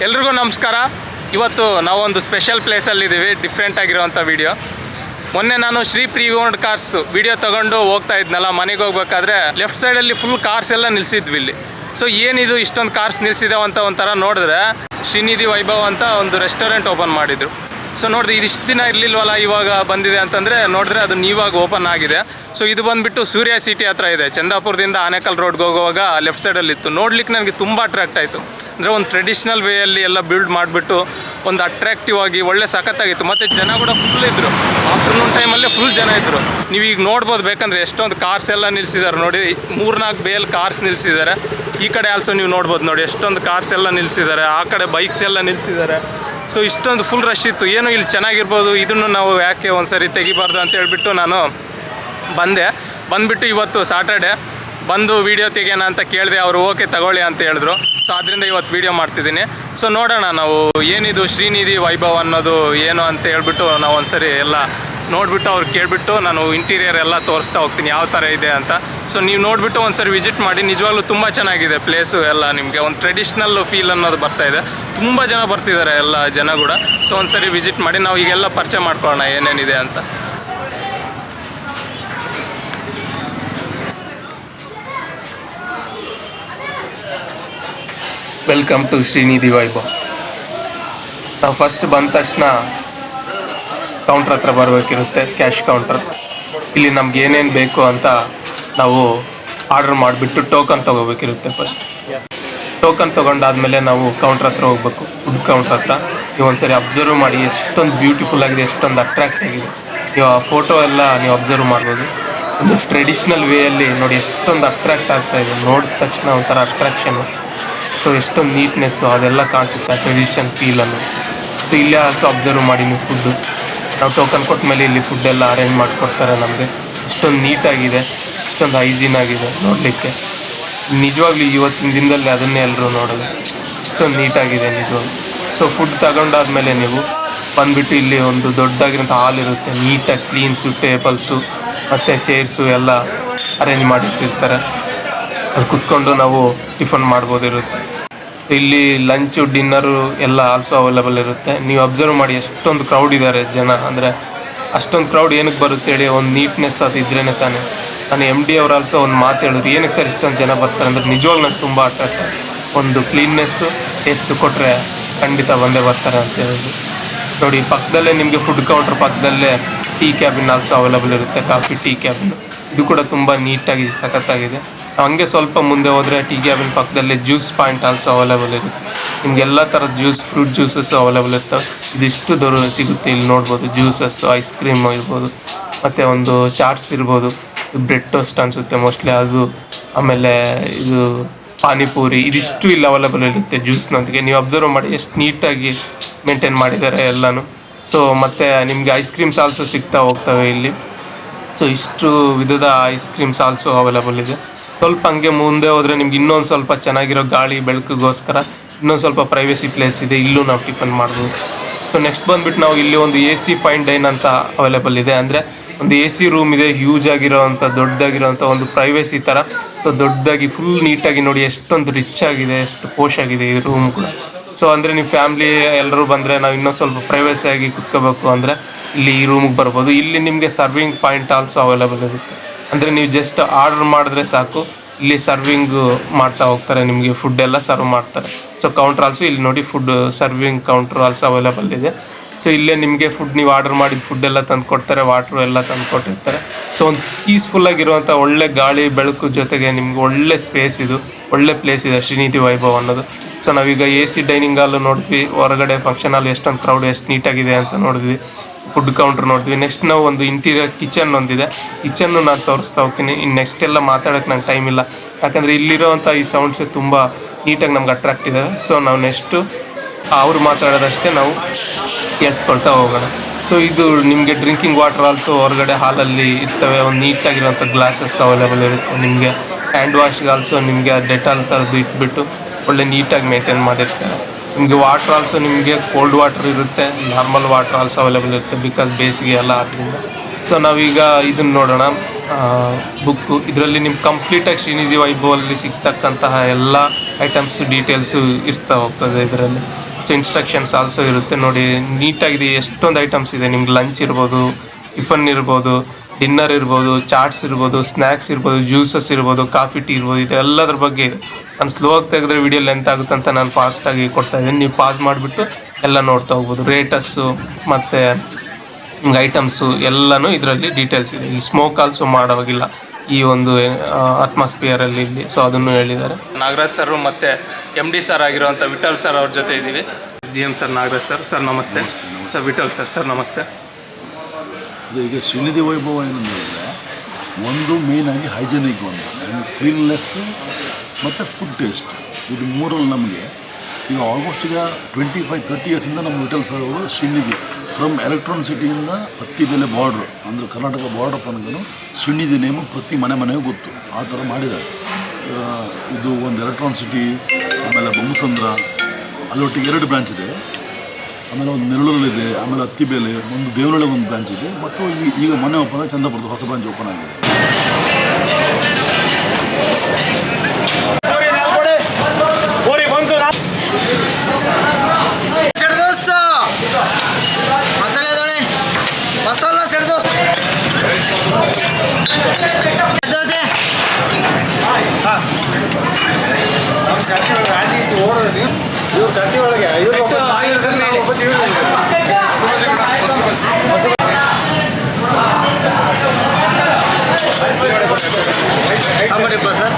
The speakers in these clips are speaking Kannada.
ಎಲ್ರಿಗೂ ನಮಸ್ಕಾರ. ಇವತ್ತು ನಾವೊಂದು ಸ್ಪೆಷಲ್ ಪ್ಲೇಸಲ್ಲಿದ್ದೀವಿ, ಡಿಫ್ರೆಂಟ್ ಆಗಿರೋವಂಥ ವಿಡಿಯೋ. ಮೊನ್ನೆ ನಾನು ಶ್ರೀ ಪ್ರೀ-ಓನ್ಡ್ ಕಾರ್ಸ್ ವಿಡಿಯೋ ತೊಗೊಂಡು ಹೋಗ್ತಾ ಇದ್ನಲ್ಲ, ಮನೆಗೆ ಹೋಗ್ಬೇಕಾದ್ರೆ ಲೆಫ್ಟ್ ಸೈಡಲ್ಲಿ ಫುಲ್ ಕಾರ್ಸ್ ಎಲ್ಲ ನಿಲ್ಲಿಸಿದ್ವಿ ಇಲ್ಲಿ. ಸೊ ಏನಿದು ಇಷ್ಟೊಂದು ಕಾರ್ಸ್ ನಿಲ್ಸಿದಾವೆ ಅಂತ ಒಂಥರ ನೋಡಿದ್ರೆ ಶ್ರೀನಿಧಿ ವೈಭವ್ ಅಂತ ಒಂದು ರೆಸ್ಟೋರೆಂಟ್ ಓಪನ್ ಮಾಡಿದರು. ಸೊ ನೋಡಿದ್ರೆ ಇದಿಷ್ಟು ದಿನ ಇರಲಿಲ್ವಲ್ಲ, ಇವಾಗ ಬಂದಿದೆ ಅಂತಂದರೆ ನೋಡಿದ್ರೆ ಅದು ಇವಾಗ ಓಪನ್ ಆಗಿದೆ. ಸೊ ಇದು ಬಂದುಬಿಟ್ಟು ಸೂರ್ಯ ಸಿಟಿ ಹತ್ರ ಇದೆ. ಚಂದಾಪುರದಿಂದ ಆನೇಕಲ್ ರೋಡ್ಗೆ ಹೋಗುವಾಗ ಲೆಫ್ಟ್ ಸೈಡಲ್ಲಿತ್ತು. ನೋಡ್ಲಿಕ್ಕೆ ನನಗೆ ತುಂಬ ಅಟ್ರಾಕ್ಟ್ ಆಯಿತು. ಅಂದರೆ ಒಂದು ಟ್ರೆಡಿಷ್ನಲ್ ವೇಯಲ್ಲಿ ಎಲ್ಲ ಬಿಲ್ಡ್ ಮಾಡಿಬಿಟ್ಟು ಒಂದು ಅಟ್ರಾಕ್ಟಿವ್ ಆಗಿ ಒಳ್ಳೆ ಸಖತ್ತಾಗಿತ್ತು. ಮತ್ತು ಜನ ಕೂಡ ಫುಲ್ ಇದ್ದರು. ಆಫ್ಟರ್ನೂನ್ ಟೈಮಲ್ಲೇ ಫುಲ್ ಜನ ಇದ್ದರು. ನೀವು ಈಗ ನೋಡ್ಬೋದು, ಬೇಕಂದರೆ ಎಷ್ಟೊಂದು ಕಾರ್ಸ್ ಎಲ್ಲ ನಿಲ್ಲಿಸಿದ್ದಾರೆ ನೋಡಿ. 3-4 ಬೇಲ್ ಕಾರ್ಸ್ ನಿಲ್ಲಿಸಿದ್ದಾರೆ. ಈ ಕಡೆ ಆಲ್ಸೋ ನೀವು ನೋಡ್ಬೋದು ನೋಡಿ, ಎಷ್ಟೊಂದು ಕಾರ್ಸ್ ಎಲ್ಲ ನಿಲ್ಲಿಸಿದ್ದಾರೆ. ಆ ಕಡೆ ಬೈಕ್ಸ್ ಎಲ್ಲ ನಿಲ್ಲಿಸಿದ್ದಾರೆ. ಸೊ ಇಷ್ಟೊಂದು ಫುಲ್ ರಶ್ ಇತ್ತು. ಏನು ಇಲ್ಲಿ ಚೆನ್ನಾಗಿರ್ಬೋದು, ಇದನ್ನು ನಾವು ಯಾಕೆ ಒಂದು ಸರಿ ತೆಗಿಬಾರ್ದು ಅಂತ ಹೇಳ್ಬಿಟ್ಟು ನಾನು ಬಂದುಬಿಟ್ಟು ಇವತ್ತು ಸಾಟರ್ಡೆ ಬಂದು ವೀಡಿಯೋ ತೆಗೆಯೋಣ ಅಂತ ಕೇಳಿದೆ. ಅವರು ಓಕೆ ತಗೊಳ್ಳಿ ಅಂತ ಹೇಳಿದ್ರು. ಸೊ ಅದರಿಂದ ಇವತ್ತು ವೀಡಿಯೋ ಮಾಡ್ತಿದ್ದೀನಿ. ಸೊ ನೋಡೋಣ ನಾವು ಏನಿದು ಶ್ರೀನಿಧಿ ವೈಭವ್ ಅನ್ನೋದು ಏನು ಅಂತ ಹೇಳ್ಬಿಟ್ಟು ನಾವು ಒಂದು ಸರಿ ಎಲ್ಲ ನೋಡಿಬಿಟ್ಟು ಅವ್ರು ಕೇಳಿಬಿಟ್ಟು ನಾನು ಇಂಟೀರಿಯರ್ ಎಲ್ಲ ತೋರಿಸ್ತಾ ಹೋಗ್ತೀನಿ ಯಾವ ಥರ ಇದೆ ಅಂತ. ಸೊ ನೀವು ನೋಡಿಬಿಟ್ಟು ಒಂದು ಸರಿ ವಿಸಿಟ್ ಮಾಡಿ. ನಿಜವಾಗ್ಲೂ ತುಂಬ ಚೆನ್ನಾಗಿದೆ ಪ್ಲೇಸು ಎಲ್ಲ. ನಿಮಗೆ ಒಂದು ಟ್ರೆಡಿಷ್ನಲ್ ಫೀಲ್ ಅನ್ನೋದು ಬರ್ತಾಯಿದೆ. ತುಂಬ ಜನ ಬರ್ತಿದ್ದಾರೆ, ಎಲ್ಲ ಜನ ಕೂಡ. ಸೊ ಒಂದು ಸರಿ ವಿಸಿಟ್ ಮಾಡಿ. ನಾವು ಈಗೆಲ್ಲ ಪರಿಚಯ ಮಾಡ್ಕೊಳ್ಳೋಣ ಏನೇನಿದೆ ಅಂತ. Welcome to Shrinidhi Vaibhav. ನಾವು ಫಸ್ಟ್ ಬಂದ ತಕ್ಷಣ ಕೌಂಟ್ರ್ ಹತ್ರ ಬರಬೇಕಿರುತ್ತೆ, ಕ್ಯಾಶ್ ಕೌಂಟ್ರ್. ಇಲ್ಲಿ ನಮ್ಗೆ ಏನೇನು ಬೇಕು ಅಂತ ನಾವು ಆರ್ಡ್ರ್ ಮಾಡಿಬಿಟ್ಟು ಟೋಕನ್ ತೊಗೋಬೇಕಿರುತ್ತೆ. ಫಸ್ಟ್ ಟೋಕನ್ ತೊಗೊಂಡಾದ್ಮೇಲೆ ನಾವು ಕೌಂಟ್ರ್ ಹತ್ರ ಹೋಗ್ಬೇಕು, ಫುಡ್ ಕೌಂಟ್ರ್ ಹತ್ರ. ನೀವು ಒಂದ್ಸರಿ ಅಬ್ಸರ್ವ್ ಮಾಡಿ ಎಷ್ಟೊಂದು ಬ್ಯೂಟಿಫುಲ್ ಆಗಿದೆ, ಎಷ್ಟೊಂದು ಅಟ್ರಾಕ್ಟ್ ಆಗಿದೆ. ನೀವು ಆ ಫೋಟೋ ಎಲ್ಲ ನೀವು ಅಬ್ಸರ್ವ್ ಮಾಡ್ಬೋದು. ಒಂದು ಟ್ರೆಡಿಷ್ನಲ್ ವೇಯಲ್ಲಿ ನೋಡಿ ಎಷ್ಟೊಂದು ಅಟ್ರಾಕ್ಟ್ ಆಗ್ತಾಯಿದೆ. ನೋಡಿದ ತಕ್ಷಣ ಒಂಥರ ಅಟ್ರಾಕ್ಷನು. ಸೊ ಎಷ್ಟೊಂದು ನೀಟ್ನೆಸ್ಸು ಅದೆಲ್ಲ ಕಾಣಿಸುತ್ತೆ, ಟ್ರೆಡಿಷನ್ ಫೀಲನ್ನು. ಸೊ ಇಲ್ಲೇ ಆಲ್ಸೋ ಅಬ್ಸರ್ವ್ ಮಾಡಿ ನೀವು ಫುಡ್ಡು. ನಾವು ಟೋಕನ್ ಕೊಟ್ಟ ಮೇಲೆ ಇಲ್ಲಿ ಫುಡ್ಡೆಲ್ಲ ಅರೇಂಜ್ ಮಾಡಿಕೊಡ್ತಾರೆ ನಮಗೆ. ಅಷ್ಟೊಂದು ನೀಟಾಗಿದೆ, ಅಷ್ಟೊಂದು ಹೈಜೀನ್ ಆಗಿದೆ ನೋಡಲಿಕ್ಕೆ. ನಿಜವಾಗ್ಲೂ ಇವತ್ತಿನ ದಿನದಲ್ಲಿ ಅದನ್ನೇ ಎಲ್ಲರೂ ನೋಡೋದು, ಅಷ್ಟೊಂದು ನೀಟಾಗಿದೆ ನಿಜವಾಗ್ಲೂ. ಸೊ ಫುಡ್ ತಗೊಂಡಾದ್ಮೇಲೆ ನೀವು ಬಂದುಬಿಟ್ಟು ಇಲ್ಲಿ ಒಂದು ದೊಡ್ಡದಾಗಿರೋಂಥ ಹಾಲ್ ಇರುತ್ತೆ. ನೀಟಾಗಿ ಕ್ಲೀನ್ಸು, ಟೇಬಲ್ಸು ಮತ್ತು ಚೇರ್ಸು ಎಲ್ಲ ಅರೇಂಜ್ ಮಾಡಿಟ್ಟಿರ್ತಾರೆ. ಅಲ್ಲಿ ಕುತ್ಕೊಂಡು ನಾವು ಟಿಫನ್ ಮಾಡ್ಬೋದಿರುತ್ತೆ. ಇಲ್ಲಿ ಲಂಚು, ಡಿನ್ನರು ಎಲ್ಲ ಆಲ್ಸೋ ಅವೈಲೇಬಲ್ ಇರುತ್ತೆ. ನೀವು ಅಬ್ಸರ್ವ್ ಮಾಡಿ ಎಷ್ಟೊಂದು ಕ್ರೌಡ್ ಇದ್ದಾರೆ ಜನ. ಅಂದರೆ ಅಷ್ಟೊಂದು ಕ್ರೌಡ್ ಏನಕ್ಕೆ ಬರುತ್ತೆ ಹೇಳಿ, ಒಂದು ನೀಟ್ನೆಸ್ ಅದು ಇದ್ರೇ ತಾನೆ. ನಾನು MD ಅವ್ರು ಆಲ್ಸೋ ಒಂದು ಮಾತು ಹೇಳಿದ್ರು, ಏನಕ್ಕೆ ಸರ್ ಇಷ್ಟೊಂದು ಜನ ಬರ್ತಾರೆ ಅಂದರೆ ನಿಜವಾಗ್ಲೂ ನನಗೆ ತುಂಬ ಅಟ್ರಾಕ್ಟ್. ಒಂದು ಕ್ಲೀನ್ನೆಸ್ಸು ಎಷ್ಟು ಕೊಟ್ಟರೆ ಖಂಡಿತ ಬಂದೇ ಬರ್ತಾರೆ ಅಂತ ಹೇಳಿದ್ರು ನೋಡಿ. ಪಕ್ಕದಲ್ಲೇ ನಿಮಗೆ ಫುಡ್ ಕೌಂಟ್ರ್ ಪಕ್ಕದಲ್ಲೇ ಟೀ ಕ್ಯಾಬಿನ್ ಆಲ್ಸೋ ಅವೈಲೇಬಲ್ ಇರುತ್ತೆ, ಕಾಫಿ ಟೀ ಕ್ಯಾಬಿನ್. ಇದು ಕೂಡ ತುಂಬ ನೀಟಾಗಿ ಸಖತ್ತಾಗಿದೆ. ಹಂಗೆ ಸ್ವಲ್ಪ ಮುಂದೆ ಹೋದರೆ ಟೀ ಕ್ಯಾಬಿನ್ ಪಕ್ಕದಲ್ಲೇ ಜ್ಯೂಸ್ ಪಾಯಿಂಟ್ ಆಲ್ಸೋ ಅವೈಲೇಬಲ್ ಇರುತ್ತೆ. ನಿಮ್ಗೆ ಎಲ್ಲ ಥರದ ಜ್ಯೂಸ್, ಫ್ರೂಟ್ ಜ್ಯೂಸಸ್ಸು ಅವೈಲೇಬಲ್ ಇರ್ತವೆ. ಇದಿಷ್ಟು ಸಿಗುತ್ತೆ ಇಲ್ಲಿ ನೋಡ್ಬೋದು. ಜ್ಯೂಸಸ್ಸು, ಐಸ್ ಕ್ರೀಮ್ ಇರ್ಬೋದು, ಮತ್ತು ಒಂದು ಚಾಟ್ಸ್ ಇರ್ಬೋದು, ಬ್ರೆಡ್ ಟೋಸ್ಟ್ ಅನಿಸುತ್ತೆ ಮೋಸ್ಟ್ಲಿ ಅದು. ಆಮೇಲೆ ಇದು ಪಾನಿಪೂರಿ, ಇದಿಷ್ಟು ಇಲ್ಲಿ ಅವೈಲೇಬಲ್ ಇರುತ್ತೆ ಜ್ಯೂಸ್ನೊಂದಿಗೆ. ನೀವು ಅಬ್ಸರ್ವ್ ಮಾಡಿ ಎಷ್ಟು ನೀಟಾಗಿ ಮೇಂಟೈನ್ ಮಾಡಿದ್ದಾರೆ ಎಲ್ಲನೂ. ಸೊ ಮತ್ತು ನಿಮಗೆ ಐಸ್ ಕ್ರೀಮ್ಸ್ ಆಲ್ಸೋ ಸಿಗ್ತಾ ಹೋಗ್ತವೆ ಇಲ್ಲಿ. ಸೊ ಇಷ್ಟು ವಿಧದ ಐಸ್ ಕ್ರೀಮ್ಸ್ ಆಲ್ಸೋ ಅವೈಲೇಬಲ್ ಇದೆ. ಸ್ವಲ್ಪ ಹಂಗೆ ಮುಂದೆ ಹೋದರೆ ನಿಮ್ಗೆ ಇನ್ನೊಂದು ಸ್ವಲ್ಪ ಚೆನ್ನಾಗಿರೋ ಗಾಳಿ ಬೆಳಕಿಗೋಸ್ಕರ ಇನ್ನೊಂದು ಸ್ವಲ್ಪ ಪ್ರೈವೇಸಿ ಪ್ಲೇಸ್ ಇದೆ, ಇಲ್ಲೂ ನಾವು ಟಿಫನ್ ಮಾಡ್ಬೋದು. ಸೊ ನೆಕ್ಸ್ಟ್ ಬಂದುಬಿಟ್ಟು ನಾವು ಇಲ್ಲಿ ಒಂದು AC ಫೈನ್ ಡೈನ್ ಅಂತ ಅವೈಲೇಬಲ್ ಇದೆ. ಅಂದರೆ ಒಂದು AC ರೂಮ್ ಇದೆ, ಹ್ಯೂಜ್ ಆಗಿರೋವಂಥ ದೊಡ್ಡದಾಗಿರೋವಂಥ ಒಂದು ಪ್ರೈವೇಸಿ ಥರ. ಸೊ ದೊಡ್ಡದಾಗಿ ಫುಲ್ ನೀಟಾಗಿ ನೋಡಿ ಎಷ್ಟೊಂದು ರಿಚ್ ಆಗಿದೆ, ಎಷ್ಟು ಪೋಷ್ ಆಗಿದೆ ಈ ರೂಮ್ ಕೂಡ. ಸೊ ಅಂದರೆ ನೀವು ಫ್ಯಾಮ್ಲಿ ಎಲ್ಲರೂ ಬಂದರೆ ನಾವು ಇನ್ನೂ ಸ್ವಲ್ಪ ಪ್ರೈವೇಸಿಯಾಗಿ ಕುತ್ಕೋಬೇಕು ಅಂದರೆ ಇಲ್ಲಿ ಈ ರೂಮಿಗೆ ಬರ್ಬೋದು. ಇಲ್ಲಿ ನಿಮಗೆ ಸರ್ವಿಂಗ್ ಪಾಯಿಂಟ್ ಆಲ್ಸೋ ಅವೈಲೇಬಲ್ ಇರುತ್ತೆ. ಅಂದರೆ ನೀವು ಜಸ್ಟ್ ಆರ್ಡ್ರ್ ಮಾಡಿದ್ರೆ ಸಾಕು, ಇಲ್ಲಿ ಸರ್ವಿಂಗು ಮಾಡ್ತಾ ಹೋಗ್ತಾರೆ, ನಿಮಗೆ ಫುಡ್ ಎಲ್ಲ ಸರ್ವ್ ಮಾಡ್ತಾರೆ. ಸೊ ಕೌಂಟ್ರ್ ಆಲ್ಸೋ ಇಲ್ಲಿ ನೋಡಿ, food serving counter also available ಇದೆ. ಸೊ ಇಲ್ಲೇ ನಿಮಗೆ ಫುಡ್ ನೀವು ಆರ್ಡರ್ ಮಾಡಿದ ಫುಡ್ ಎಲ್ಲ ತಂದು ಕೊಡ್ತಾರೆ, ವಾಟ್ರು ಎಲ್ಲ ತಂದು ಕೊಟ್ಟಿರ್ತಾರೆ. ಸೊ ಒಂದು ಪೀಸ್ಫುಲ್ಲಾಗಿರುವಂಥ ಒಳ್ಳೆ ಗಾಳಿ ಬೆಳಕು ಜೊತೆಗೆ ನಿಮ್ಗೆ ಒಳ್ಳೆ ಸ್ಪೇಸ್, ಇದು ಒಳ್ಳೆ ಪ್ಲೇಸ್ ಇದೆ ಶ್ರೀನಿಧಿ ವೈಭವ್ ಅನ್ನೋದು. ಸೊ ನಾವೀಗ AC ಡೈನಿಂಗ್ ಹಾಲು ನೋಡಿದ್ವಿ, ಹೊರಗಡೆ ಫಂಕ್ಷನ್ ಹಾಲ್ ಎಷ್ಟೊಂದು ಕ್ರೌಡ್, ಎಷ್ಟು ನೀಟಾಗಿದೆ ಅಂತ ನೋಡಿದ್ವಿ. ಫುಡ್ ಕೌಂಟ್ರ್ ನೋಡಿದ್ವಿ. ನೆಕ್ಸ್ಟ್ ನಾವು ಒಂದು ಇಂಟೀರಿಯರ್ ಕಿಚನ್ ಒಂದಿದೆ, ಕಿಚನ್ನು ನಾನು ತೋರಿಸ್ತಾ ಹೋಗ್ತೀನಿ. ಇನ್ನು ನೆಕ್ಸ್ಟ್ ಎಲ್ಲ ಮಾತಾಡೋಕ್ಕೆ ನಂಗೆ ಟೈಮ್ ಇಲ್ಲ, ಯಾಕಂದರೆ ಇಲ್ಲಿರೋವಂಥ ಈ ಸೌಂಡ್ಸು ತುಂಬ ನೀಟಾಗಿ ನಮ್ಗೆ ಅಟ್ರಾಕ್ಟ್ ಇದೆ. ಸೊ ನಾವು ನೆಕ್ಸ್ಟು ಅವ್ರು ಮಾತಾಡೋದಷ್ಟೇ ನಾವು ಕೇಳಿಸ್ಕೊಳ್ತಾ ಹೋಗೋಣ. ಸೊ ಇದು ನಿಮಗೆ ಡ್ರಿಂಕಿಂಗ್ ವಾಟರ್ ಆಲ್ಸೋ ಹೊರಗಡೆ ಹಾಲಲ್ಲಿ ಇರ್ತವೆ. ಒಂದು ನೀಟಾಗಿರೋಂಥ ಗ್ಲಾಸಸ್ ಅವೈಲೇಬಲ್ ಇರುತ್ತೆ. ನಿಮಗೆ ಹ್ಯಾಂಡ್ ವಾಶ್ಗೆ ಆಲ್ಸೋ ನಿಮಗೆ ಡೆಟಾಲ್ ಥರದ್ದು ಇಟ್ಬಿಟ್ಟು ಒಳ್ಳೆ ನೀಟಾಗಿ ಮೇಂಟೈನ್ ಮಾಡಿರ್ತಾರೆ. ನಿಮಗೆ ವಾಟ್ರ್ ಆಲ್ಸೋ ನಿಮಗೆ ಕೋಲ್ಡ್ ವಾಟರ್ ಇರುತ್ತೆ, ನಾರ್ಮಲ್ ವಾಟರ್ ಆಲ್ಸೋ ಅವೈಲೇಬಲ್ ಇರುತ್ತೆ, ಬಿಕಾಸ್ ಬೇಸಿಗೆ ಎಲ್ಲ ಆದ್ದರಿಂದ. ಸೊ ನಾವೀಗ ಇದನ್ನು ನೋಡೋಣ. ಬುಕ್ಕು. ಇದರಲ್ಲಿ ನಿಮ್ಗೆ ಕಂಪ್ಲೀಟಾಗಿ ಶ್ರೀನಿಧಿ ವೈಭವಲ್ಲಿ ಸಿಗ್ತಕ್ಕಂತಹ ಎಲ್ಲ ಐಟಮ್ಸ್ ಡೀಟೇಲ್ಸು ಇರ್ತಾ ಹೋಗ್ತದೆ ಇದರಲ್ಲಿ. ಸೊ ಇನ್ಸ್ಟ್ರಕ್ಷನ್ಸ್ ಆಲ್ಸೋ ಇರುತ್ತೆ ನೋಡಿ, ನೀಟಾಗಿದೆ. ಎಷ್ಟೊಂದು ಐಟಮ್ಸ್ ಇದೆ ನಿಮ್ಗೆ. ಲಂಚ್ ಇರ್ಬೋದು, ಟಿಫನ್ ಇರ್ಬೋದು, ಡಿನ್ನರ್ ಇರ್ಬೋದು, ಚಾಟ್ಸ್ ಇರ್ಬೋದು, ಸ್ನ್ಯಾಕ್ಸ್ ಇರ್ಬೋದು, ಜ್ಯೂಸಸ್ ಇರ್ಬೋದು, ಕಾಫಿ ಟೀ ಇರ್ಬೋದು, ಇದು ಎಲ್ಲದ್ರ ಬಗ್ಗೆ ಇದೆ. ನಾನು ಸ್ಲೋ ಆಗಿ ತೆಗೆದ್ರೆ ವಿಡಿಯೋ ಲೆಂತ್ ಆಗುತ್ತೆ ಅಂತ ನಾನು ಫಾಸ್ಟಾಗಿ ಕೊಡ್ತಾಯಿದ್ದೀನಿ. ನೀವು ಪಾಸ್ ಮಾಡಿಬಿಟ್ಟು ಎಲ್ಲ ನೋಡ್ತಾ ಹೋಗ್ಬೋದು. ರೇಟಸ್ಸು ಮತ್ತು ನಿಮ್ಗೆ ಐಟಮ್ಸು ಎಲ್ಲನೂ ಇದರಲ್ಲಿ ಡೀಟೇಲ್ಸ್ ಇದೆ. ಈ ಸ್ಮೋಕ್ ಆಲ್ಸೋ ಮಾಡೋವಾಗಿಲ್ಲ ಈ ಒಂದು ಅಟ್ಮಾಸ್ಫಿಯರಲ್ಲಿ ಇಲ್ಲಿ. ಸೊ ಅದನ್ನು ಹೇಳಿದ್ದಾರೆ. ನಾಗರಾಜ್ ಸರ್ ಮತ್ತು MD ಸರ್ ಆಗಿರುವಂಥ ವಿಠಲ್ ಸರ್ ಅವ್ರ ಜೊತೆ ಇದ್ದೀವಿ. GM sir, Nagaraj sir. Sir ನಮಸ್ತೆ. Sir Vittal sir. ಸರ್ ನಮಸ್ತೆ. ಈಗ ಶ್ರೀನಿಧಿ ವೈಭವ ಏನಂದರೆ ಒಂದು ಮೇಯ್ನಾಗಿ ಹೈಜೆನಿಕ್ ಒಂದು ಆ್ಯಂಡ್ ಕ್ಲೀನ್ಲೆಸ್ಸು ಮತ್ತು ಫುಡ್ ಟೇಸ್ಟ್, ಇದು ಮೂರಲ್ಲಿ ನಮಗೆ ಈಗ ಆಲ್ಮೋಸ್ಟ್ ಈಗ 25-30 ಇಯರ್ಸಿಂದ ನಮ್ಮ ವಿಠಲ್ ಸರ್ ಅವರು ಶ್ರೀನಿಧಿ ಫ್ರಮ್ ಎಲೆಕ್ಟ್ರಾನ್ ಸಿಟಿಯಿಂದ ಹತ್ತಿಬೆಲೆ ಬಾರ್ಡ್ರು ಅಂದರೆ ಕರ್ನಾಟಕ ಬಾರ್ಡರ್ ತನಕ ಶ್ರೀನಿಧಿ ನೇಮು ಪ್ರತಿ ಮನೆಗೂ ಗೊತ್ತು. ಆ ಥರ ಮಾಡಿದ್ದಾರೆ. ಇದು ಒಂದು ಎಲೆಕ್ಟ್ರಾನ್ ಸಿಟಿ, ಆಮೇಲೆ ಬೊಮ್ಮಸಂದ್ರ, ಅಲ್ಲೊಟ್ಟಿಗೆ 2 ಬ್ರಾಂಚ್ ಇದೆ. ಆಮೇಲೆ ಒಂದು ನೆರಳೂರಲ್ಲಿದೆ, ಆಮೇಲೆ ಹತ್ತಿಬೇಲೆ, ಒಂದು ದೇವನಹಳ್ಳಿ ಒಂದು ಬ್ರಾಂಚ್ ಇದೆ, ಮತ್ತು ಈಗ ಮೊನ್ನೆ ಓಪನ್ ಆಗಿ ಚಂದ್ರಪುರದ ಹೊಸ ಬ್ರಾಂಚ್ ಓಪನ್ ಆಗಿದೆ.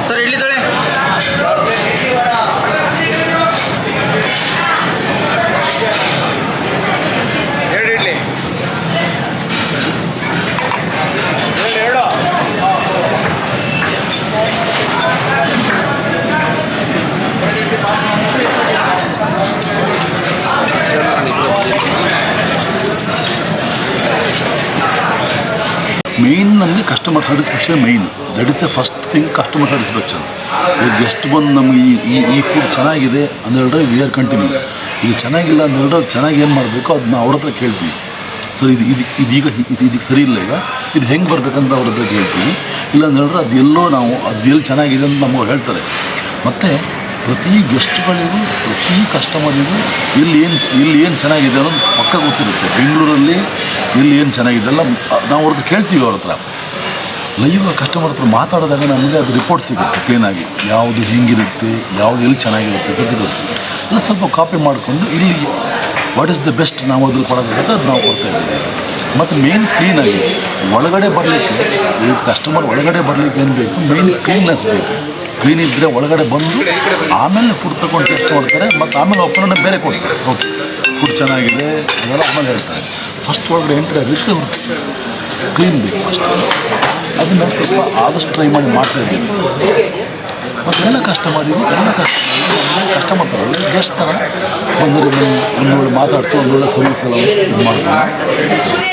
ಸರ್ ಇಡ್ಲಿ ತೊಳೆ ಎರಡು ಇಡ್ಲಿ ಎರಡು. ಮೇಯ್ನ್ ನಮಗೆ customer satisfaction main. That is the first thing, customer satisfaction. ಈಗ ಗೆಸ್ಟ್ ಬಂದು ನಮಗೆ ಈ ಫುಡ್ ಚೆನ್ನಾಗಿದೆ ಅಂದೇಳಿದ್ರೆ ವಿ ಆರ್ ಕಂಟಿನ್ಯೂ. ಇದು ಚೆನ್ನಾಗಿಲ್ಲ ಅಂದೇಳಿದ್ರೆ ಚೆನ್ನಾಗಿ ಏನು ಮಾಡಬೇಕು ಅದನ್ನ ಅವ್ರ ಹತ್ರ ಕೇಳ್ತೀವಿ. ಸರ್ ಇದಕ್ಕೆ ಸರಿ ಇಲ್ಲ, ಈಗ ಇದು ಹೆಂಗೆ ಬರಬೇಕಂತ ಅವ್ರ ಹತ್ರ ಕೇಳ್ತೀವಿ. ಇಲ್ಲ ಅಂದೇಳಿದ್ರೆ ಅದು ಎಲ್ಲೋ ನಾವು ಅದು ಎಲ್ಲಿ ಚೆನ್ನಾಗಿದೆ ಅಂತ ನಮಗೆ ಹೇಳ್ತಾರೆ. ಮತ್ತು ಪ್ರತಿ ಗೆಸ್ಟ್ಗಳಿಗೂ ಪ್ರತಿ ಕಸ್ಟಮರಿಗೂ ಇಲ್ಲಿ ಏನು ಚೆನ್ನಾಗಿದೆ ಅನ್ನೋದು ಪಕ್ಕ ಗೊತ್ತಿರುತ್ತೆ. ಬೆಂಗಳೂರಲ್ಲಿ ಇಲ್ಲಿ ಏನು ಚೆನ್ನಾಗಿದೆ ಅಲ್ಲ ನಾವು ಅವ್ರ ಹತ್ರ ಕೇಳ್ತೀವಿ. ಅವ್ರ ಹತ್ರ ಲೈವ್ ಕಸ್ಟಮರ್ ಹತ್ರ ಮಾತಾಡಿದಾಗ ನಮಗೆ ಅದು ರಿಪೋರ್ಟ್ ಸಿಗುತ್ತೆ ಕ್ಲೀನಾಗಿ, ಯಾವುದು ಹೆಂಗಿರುತ್ತೆ, ಯಾವುದು ಎಲ್ಲಿ ಚೆನ್ನಾಗಿರುತ್ತೆ ಗೊತ್ತಿರುತ್ತೆ. ಎಲ್ಲ ಸ್ವಲ್ಪ ಕಾಪಿ ಮಾಡಿಕೊಂಡು ಇಲ್ಲಿ ವಾಟ್ ಈಸ್ ದ ಬೆಸ್ಟ್ ನಾವು ಅದ್ರಲ್ಲಿ ಕೊಡೋದಂತ ಅದು ನಾವು ಕೊಡ್ತಾಯಿದ್ದೀವಿ. ಮತ್ತು ಮೇನ್ ಕ್ಲೀನಾಗಿ ಒಳಗಡೆ ಬರಲಿಕ್ಕೆ, ಈ ಕಸ್ಟಮರ್ ಒಳಗಡೆ ಬರಲಿಕ್ಕೆ ಏನು ಬೇಕು, ಮೇನ್ ಕ್ಲೀನ್ನೆಸ್ ಬೇಕು. ಕ್ಲೀನ್ ಇದ್ದರೆ ಒಳಗಡೆ ಬಂದು ಆಮೇಲೆ ಫುಡ್ ತೊಗೊಂಡು ಟೇಸ್ಟ್ ಮಾಡ್ತಾರೆ, ಮತ್ತು ಆಮೇಲೆ ಒಪ್ಪಂದ ಬೇರೆ ಕೊಡ್ತಾರೆ. ಓಕೆ ಫುಡ್ ಚೆನ್ನಾಗಿದೆ ಅದೆಲ್ಲ ಆಮೇಲೆ ಹೇಳ್ತಾರೆ. ಫಸ್ಟ್ ಒಳಗಡೆ ಎಂಟ್ರಿ ಆಗುತ್ತೆ ಕ್ಲೀನ್ ಬೇಕು ಫಸ್ಟ್. ಅದನ್ನು ಸ್ವಲ್ಪ ಆದಷ್ಟು ಟ್ರೈ ಮಾಡಿ ಮಾಡ್ತಾಯಿದ್ದೀವಿ. ಮತ್ತು ಎಲ್ಲ ಕಸ್ಟಮರ್ ಥರ ಗೆಸ್ಟ್ ಥರ ಒಂದೊಳ್ಳೆ ಮಾತಾಡಿಸಿ ಒಂದೊಳ್ಳೆ ಸರ್ವಿಸ್ ಎಲ್ಲ ಇದು ಮಾಡ್ಕೊಂಡು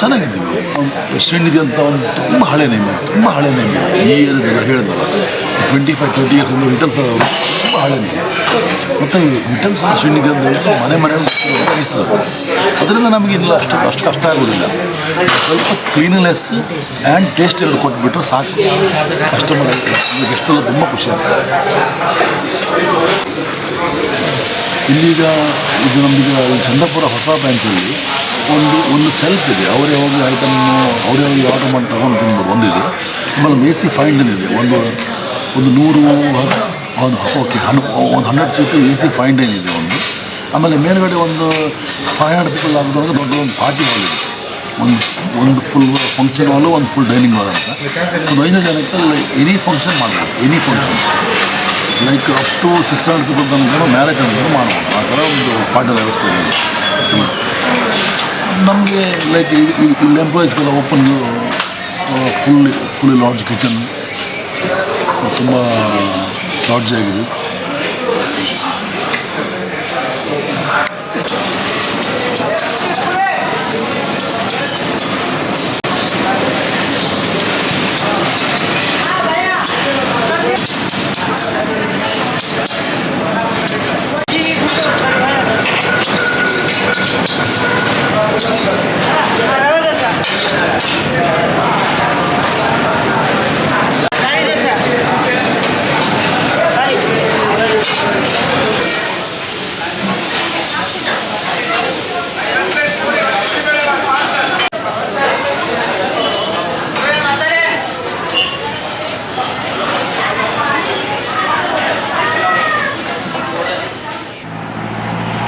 ಚೆನ್ನಾಗಿದ್ದೀವಿ. ಶ್ರೀನಿಧಿ ಅಂತ ಒಂದು ತುಂಬ ಹಳೆ ನೇಮ್ ಇದೆ ಈ ಏರಿಯಾದೆಲ್ಲ ಹೇಳಿದ್ನಲ್ಲ. 25-30 ಇಯರ್ಸಿಂದ ವಿಠಲ್ ಸರ್ ಅವರು ತುಂಬ ಹಳೆ ನೇಮ್. ಮತ್ತು ವಿಠಲ್ ಸರ್ ಶ್ರೀನಿಧಿ ಅಂತ ಹೇಳ್ಬಿಟ್ಟು ಮನೆಯಲ್ಲಿ ಹೆಸರು. ಅದರಿಂದ ನಮಗೆ ಇಲ್ಲ ಅಷ್ಟು ಕಷ್ಟ ಆಗೋದಿಲ್ಲ. ಸ್ವಲ್ಪ ಕ್ಲೀನ್ನೆಸ್ ಆ್ಯಂಡ್ ಟೇಸ್ಟ್ ಎರಡು ಕೊಟ್ಬಿಟ್ರೆ ಸಾಕು. ಕಸ್ಟಮರ್ ಗೆಸ್ಟೆಲ್ಲ ತುಂಬ ಖುಷಿ ಆಗ್ತಾರೆ. ಇಲ್ಲೀಗ ಇದು ನಮ್ಮದೀಗ ಚಂದ್ರಪುರ ಹೊಸ ಬ್ರಾಂಚಲ್ಲಿ ಒಂದು ಸೆಲ್ಫ್ ಇದೆ. ಅವರೇ ಹೋಗಿ ಐಟಮ್ ಅವರೇ ಹೋಗಿ ಆರ್ಡರ್ ಮಾಡಿ ತಗೊಂಡು ತಿನ್ಬೋದು ಒಂದಿದೆ. ಆಮೇಲೆ ಒಂದು AC ಫೈಂಡನ್ ಇದೆ, ಒಂದು 100 ಸೀಟು AC ಫೈಂಡನ್ ಇದೆ ಒಂದು. ಆಮೇಲೆ ಮೇಲ್ಗಡೆ ಒಂದು 500 ಪೀಪಲ್ ಆಗೋದಾಗ ದೊಡ್ಡ ಒಂದು ಪಾರ್ಟಿ ಹಾಲ್ ಇದೆ. ಒಂದು ಫುಲ್ ಫಂಕ್ಷನ್ ಹಾಲು, ಒಂದು ಫುಲ್ ಡೈನಿಂಗ್ ಹಾಲ್ ಅಂತ. ಒಂದು 500 ಜನಕ್ಕೆ ಎನಿ ಫಂಕ್ಷನ್ ಮಾಡ್ಬೋದು. Any function like up to 600 people ತನಕ ಮ್ಯಾರೇಜ್ ಅಂತ ಮಾಡ್ಬೋದು. ಆ ಥರ ಒಂದು ಪಾರ್ಟಿ ವ್ಯವಸ್ಥೆ ಇದೆ ನಮಗೆ. ಲೈಕ್ ಇಲ್ಲಿ ಎಂಪ್ಲಾಯೀಸ್ಗೆಲ್ಲ ಓಪನ್ ಫುಲ್ಲಿ ಲಾಡ್ಜ್ ಕಿಚನ್, ತುಂಬ ಲಾಡ್ಜ್ ಆಗಿದೆ.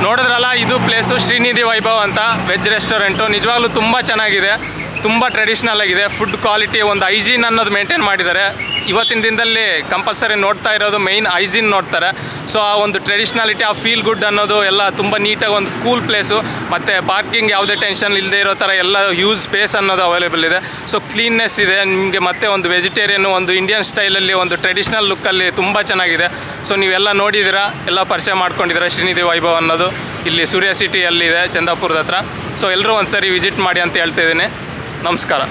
ನೋಡಿದ್ರಲ್ಲ, ಇದು ಪ್ಲೇಸು ಶ್ರೀನಿಧಿ ವೈಭವ್ ಅಂತ ವೆಜ್ ರೆಸ್ಟೋರೆಂಟು. ನಿಜವಾಗ್ಲೂ ತುಂಬ ಚೆನ್ನಾಗಿದೆ, ತುಂಬ ಟ್ರೆಡಿಷ್ನಲ್ ಆಗಿದೆ. ಫುಡ್ ಕ್ವಾಲಿಟಿ, ಒಂದು ಹೈಜೀನ್ ಅನ್ನೋದು ಮೇಂಟೈನ್ ಮಾಡಿದ್ದಾರೆ. ಇವತ್ತಿನ ದಿನದಲ್ಲಿ ಕಂಪಲ್ಸರಿ ನೋಡ್ತಾ ಇರೋದು ಮೈನ್ ಹೈಜೀನ್ ನೋಡ್ತಾರೆ. ಸೊ ಆ ಒಂದು ಟ್ರೆಡಿಷ್ನಾಲಿಟಿ, ಆ ಫೀಲ್ ಗುಡ್ ಅನ್ನೋದು ಎಲ್ಲ ತುಂಬ ನೀಟಾಗಿ, ಒಂದು ಕೂಲ್ ಪ್ಲೇಸು. ಮತ್ತು ಪಾರ್ಕಿಂಗ್ ಯಾವುದೇ ಟೆನ್ಷನ್ ಇಲ್ಲದೆ ಇರೋ ಥರ ಎಲ್ಲ ಯೂಸ್ ಸ್ಪೇಸ್ ಅನ್ನೋದು ಅವೈಲೇಬಲ್ ಇದೆ. ಸೊ ಕ್ಲೀನ್ನೆಸ್ ಇದೆ ನಿಮಗೆ. ಮತ್ತೆ ಒಂದು ವೆಜಿಟೇರಿಯನ್, ಒಂದು ಇಂಡಿಯನ್ ಸ್ಟೈಲಲ್ಲಿ, ಒಂದು ಟ್ರೆಡಿಷ್ನಲ್ ಲುಕ್ಕಲ್ಲಿ ತುಂಬ ಚೆನ್ನಾಗಿದೆ. ಸೊ ನೀವೆಲ್ಲ ನೋಡಿದ್ದೀರಾ, ಎಲ್ಲ ಪರಿಚಯ ಮಾಡ್ಕೊಂಡಿದ್ದೀರಾ. ಶ್ರೀನಿಧಿ ವೈಭವ್ ಅನ್ನೋದು ಇಲ್ಲಿ ಸೂರ್ಯ ಸಿಟಿಯಲ್ಲಿದೆ, ಚಂದಾಪುರದ ಹತ್ರ. ಸೊ ಎಲ್ಲರೂ ಒಂದು ಸರಿ ವಿಸಿಟ್ ಮಾಡಿ ಅಂತ ಹೇಳ್ತಿದ್ದೀನಿ. ನಮಸ್ಕಾರ.